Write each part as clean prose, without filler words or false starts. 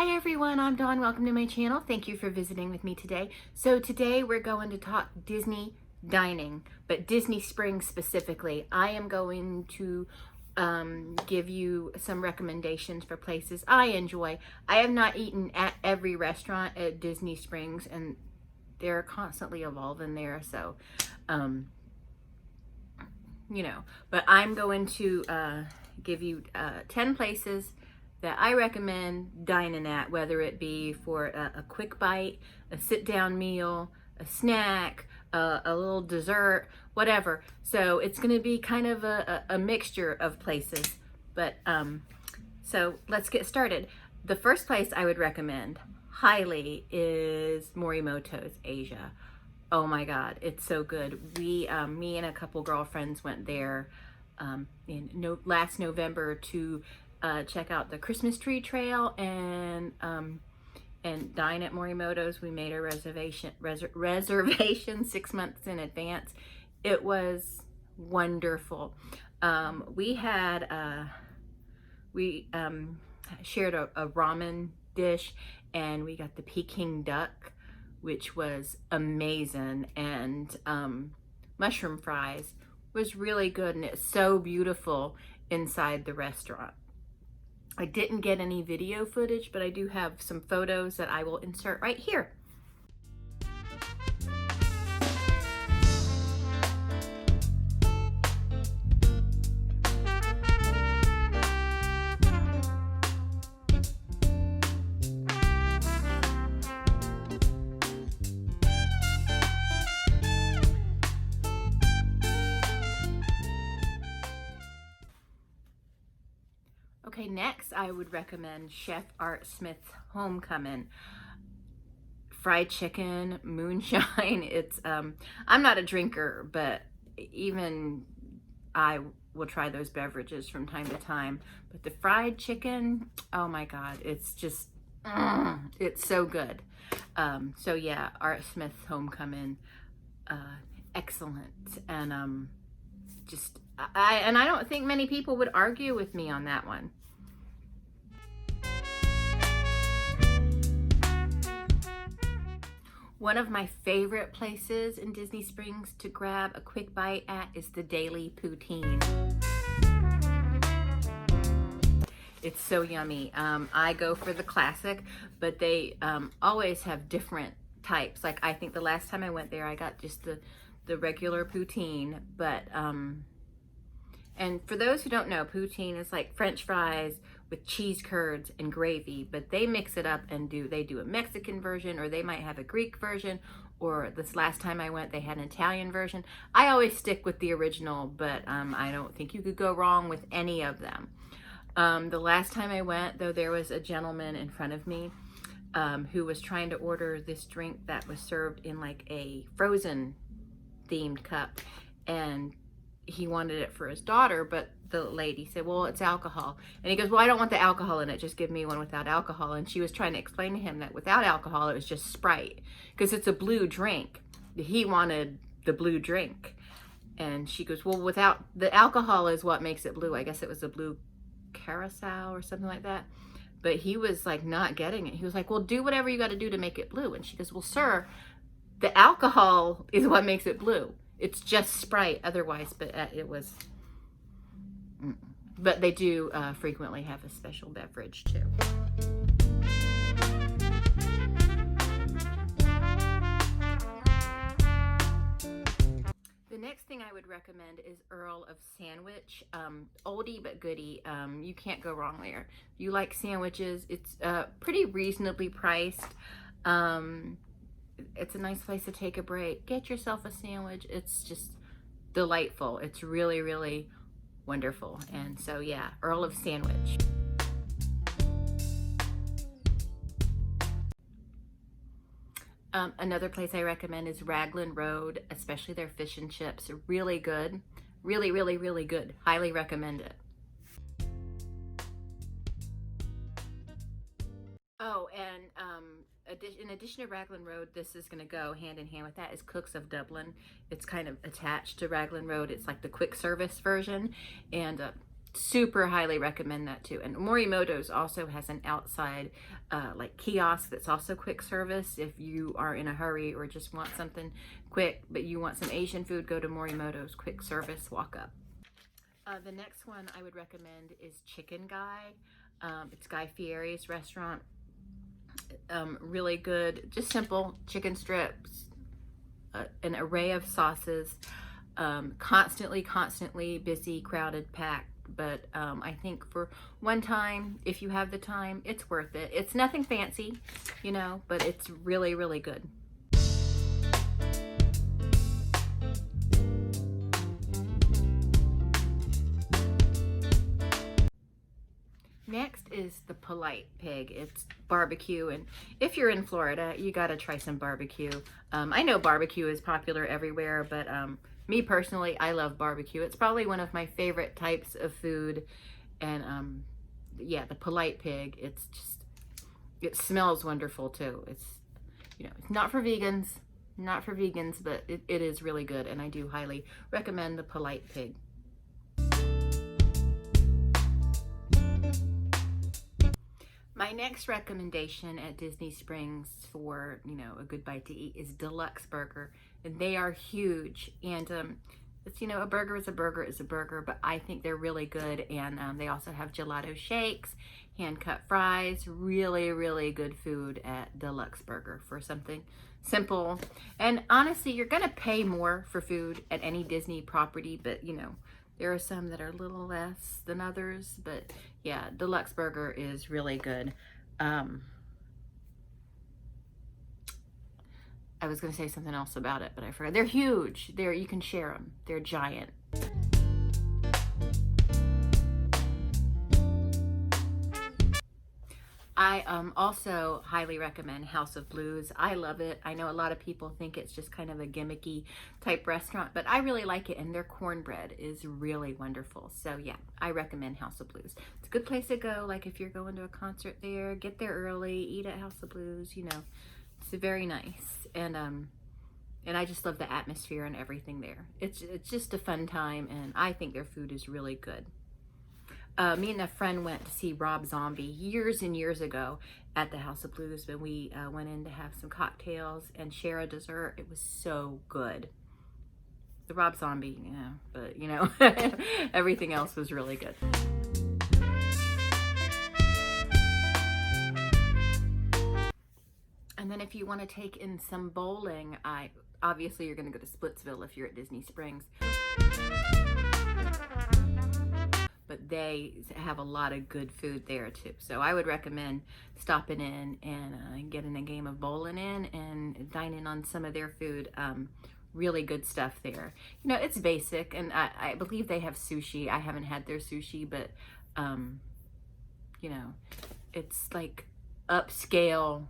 Hi everyone, I'm Dawn. Welcome to my channel. Thank you for visiting with me today. So today we're going to talk Disney dining, but Disney Springs specifically. I am going to give you some recommendations for places I enjoy. I have not eaten at every restaurant at Disney Springs, and they're constantly evolving there, so but I'm going to give you 10 places that I recommend dining at, whether it be for a quick bite, a sit-down meal, a snack, a little dessert, whatever. So it's going to be kind of a mixture of places. But so let's get started. The first place I would recommend highly is Morimotos, Asia. Oh my God, it's so good. Me and a couple girlfriends went there last November to check out the Christmas tree trail and dine at Morimotos. We made a reservation 6 months in advance. It was wonderful. We shared a ramen dish, and we got the Peking duck, which was amazing, and mushroom fries was really good, and it's so beautiful inside the restaurant. I didn't get any video footage, but I do have some photos that I will insert right here. Okay, next I would recommend Chef Art Smith's Homecoming. Fried chicken, moonshine. It's I'm not a drinker, but even I will try those beverages from time to time. But the fried chicken, oh my God, it's just it's so good. So yeah, Art Smith's Homecoming, excellent, and I don't think many people would argue with me on that one. One of my favorite places in Disney Springs to grab a quick bite at is the Daily Poutine. It's so yummy. I go for the classic, but they always have different types. Like, I think the last time I went there, I got just the regular poutine, but and for those who don't know, poutine is like French fries with cheese curds and gravy, but they mix it up and they do a Mexican version, or they might have a Greek version, or this last time I went, they had an Italian version. I always stick with the original, but I don't think you could go wrong with any of them. The last time I went, though, there was a gentleman in front of me who was trying to order this drink that was served in like a Frozen themed cup, and he wanted it for his daughter, but the lady said, well, it's alcohol. And he goes, well, I don't want the alcohol in it, just give me one without alcohol. And she was trying to explain to him that without alcohol, it was just Sprite, because it's a blue drink. He wanted the blue drink. And she goes, well, without the alcohol is what makes it blue. I guess it was a blue carousel or something like that. But he was like not getting it. He was like, well, do whatever you got to do to make it blue. And she goes, well, sir, the alcohol is what makes it blue. It's just Sprite otherwise, but it was, but they do frequently have a special beverage too. The next thing I would recommend is Earl of Sandwich. Oldie but goodie. You can't go wrong there. If you like sandwiches, it's pretty reasonably priced. It's a nice place to take a break. Get yourself a sandwich. It's just delightful. It's really, really wonderful. And so yeah, Earl of Sandwich. Another place I recommend is Rockland Road, especially their fish and chips. Really good. Really, really, really good. Highly recommend it. Oh, and in addition to Rockland Road, this is going to go hand in hand with that, is Cooks of Dublin. It's kind of attached to Rockland Road. It's like the quick service version, and super highly recommend that too. And Morimotos also has an outside like kiosk that's also quick service. If you are in a hurry or just want something quick, but you want some Asian food, go to Morimotos quick service, walk up. The next one I would recommend is Chicken Guy. It's Guy Fieri's restaurant. Really good, just simple chicken strips, an array of sauces, constantly busy, crowded, packed. But I think for one time, if you have the time, it's worth it. It's nothing fancy, you know, but it's really, really good. Next is the Polite Pig. It's barbecue, and if you're in Florida, you gotta try some barbecue. I know barbecue is popular everywhere, but me personally, I love barbecue. It's probably one of my favorite types of food, and yeah, the Polite Pig. It's just, it smells wonderful too. It's, you know, it's not for vegans, but it is really good, and I do highly recommend the Polite Pig. My next recommendation at Disney Springs for, you know, a good bite to eat is Deluxe Burger. And they are huge. And it's, you know, a burger is a burger is a burger, but I think they're really good. And they also have gelato shakes, hand-cut fries, really, really good food at Deluxe Burger for something simple. And honestly, you're going to pay more for food at any Disney property, but, you know, there are some that are a little less than others, but yeah, Deluxe Burger is really good. I was going to say something else about it, but I forgot. They're huge. You can share them. They're giant. I also highly recommend House of Blues. I love it. I know a lot of people think it's just kind of a gimmicky type restaurant, but I really like it, and their cornbread is really wonderful. So yeah, I recommend House of Blues. It's a good place to go, like if you're going to a concert there, get there early, eat at House of Blues, you know. It's very nice, and I just love the atmosphere and everything there. It's just a fun time, and I think their food is really good. Me and a friend went to see Rob Zombie years and years ago at the House of Blues, when we went in to have some cocktails and share a dessert. It was so good. The Rob Zombie, yeah, but you know, everything else was really good. And then if you want to take in some bowling, obviously you're going to go to Splitsville if you're at Disney Springs. But they have a lot of good food there too. So I would recommend stopping in and getting a game of bowling in and dining on some of their food. Really good stuff there. You know, it's basic, and I believe they have sushi. I haven't had their sushi, but you know, it's like upscale.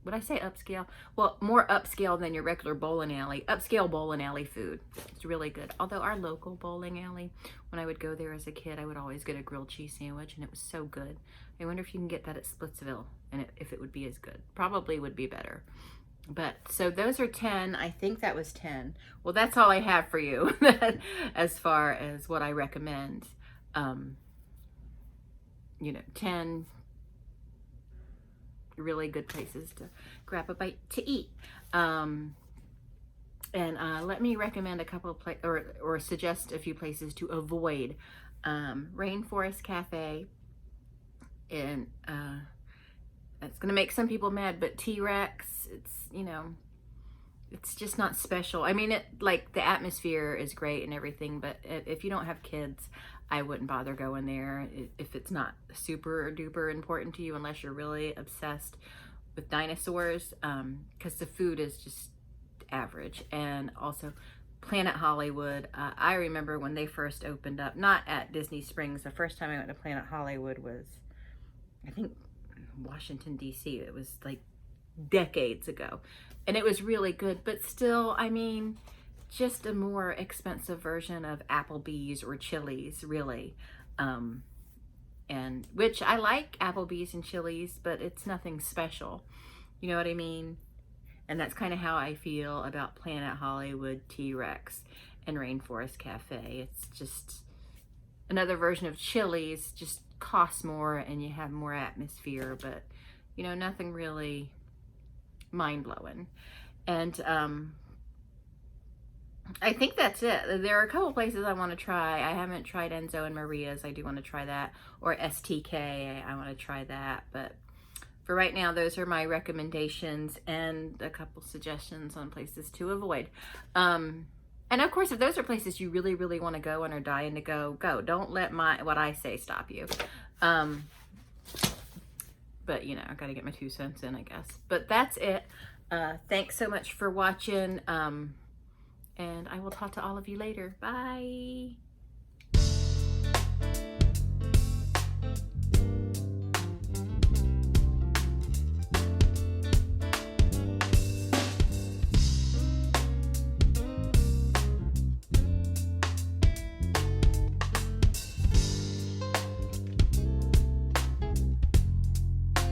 Would I say upscale? Well, more upscale than your regular bowling alley. Upscale bowling alley food. It's really good. Although our local bowling alley, when I would go there as a kid, I would always get a grilled cheese sandwich, and it was so good. I wonder if you can get that at Splitsville, and if it would be as good. Probably would be better. But so those are 10. I think that was 10. Well, that's all I have for you as far as what I recommend. You know, 10 really good places to grab a bite to eat. And let me recommend a couple of or suggest a few places to avoid. Rainforest Cafe, and it's gonna make some people mad, but T-Rex, it's, you know, it's just not special. I mean, like the atmosphere is great and everything, but if you don't have kids, I wouldn't bother going there if it's not super duper important to you, unless you're really obsessed with dinosaurs, because the food is just average. And also Planet Hollywood, I remember when they first opened up, not at Disney Springs. The first time I went to Planet Hollywood was, I think, Washington, D.C. It was like decades ago, and it was really good, but still, I mean, just a more expensive version of Applebee's or Chili's, really. And which I like Applebee's and Chili's, but it's nothing special. You know what I mean? And that's kind of how I feel about Planet Hollywood, T-Rex, and Rainforest Cafe. It's just, another version of Chili's, just costs more and you have more atmosphere, but you know, nothing really mind-blowing. And I think that's it. There are a couple places I want to try. I haven't tried Enzo and Maria's. I do want to try that. Or STK, I want to try that. But for right now, those are my recommendations and a couple suggestions on places to avoid. And of course, if those are places you really, really want to go and are dying to go, go. Don't let what I say stop you. But you know, I got to get my 2 cents in, I guess. But that's it. Thanks so much for watching. And I will talk to all of you later. Bye.